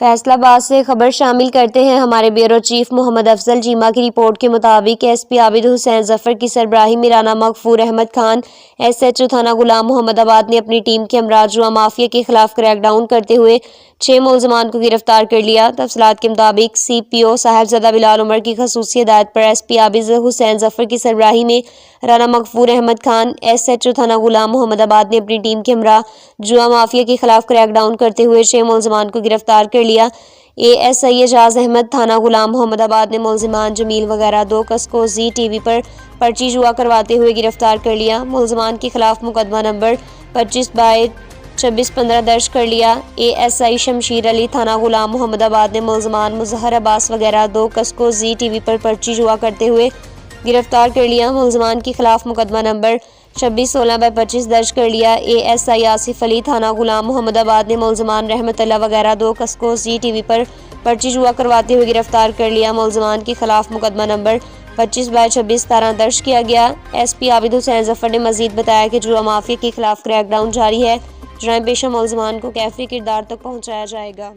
फैसलाबाद से खबर शामिल करते हैं। हमारे ब्यूरो चीफ मोहम्मद अफजल चीमा की रिपोर्ट के मुताबिक एसपी आबिद हुसैन जफर की सरबराही में राना मगफूर अहमद खान एसएचओ थाना गुलाम मोहम्मदाबाद ने अपनी टीम के हमरा जुआ माफिया के खिलाफ क्रैकडाउन करते हुए 6 मुलजमान को गिरफ्तार कर लिया। तफसीलात के मुताबिक CPO साहिबजादा बिलाल उमर की खसूसी हिदायत पर एसपी आबिद हुसैन जफर की सरबराही में राना मगफूर अहमद खान SHO थाना गुलाम मोहम्मदाबाद ने अपनी टीम के हमरा जुआ माफिया के खिलाफ क्रैकडाउन करते हुए 6 मुलजमान को गिरफ्तार कर लिया। ASI एजाज अहमद थाना गुलाम मोहम्मदाबाद ने मुलजमान जमील वगैरह 2 कस को ZTV पर पर्ची जुआ करवाते हुए गिरफ्तार कर लिया। मुलजमान के खिलाफ मुकदमा नंबर 25/2615 दर्ज कर लिया। ASI शमशीर अली थाना गुलाम मोहम्मदाबाद ने मुलजमान मुजहर अब्बास वगैरह 2 कस को ZTV पर पर्ची जुआ करते हुए गिरफ्तार कर लिया। मुलजमान के खिलाफ मुकदमा नंबर 26/16/25 दर्ज कर लिया। ASI आसिफ अली थाना गुलाम मोहम्मदाबाद ने मुलजमान रहमतुल्लाह वगैरह 2 कस को ZTV पर पर्ची जुआ करवाते हुए गिरफ्तार कर लिया। मुलजमान के खिलाफ मुकदमा नंबर 25/26/17 दर्ज किया गया। SP आबिद हुसैन जफर ने मजीद बताया कि जुआ माफिया के खिलाफ क्रैकडाउन जारी है। जुर्म पेशा मुलजमान को कैफी किरदार तक पहुँचाया जाएगा।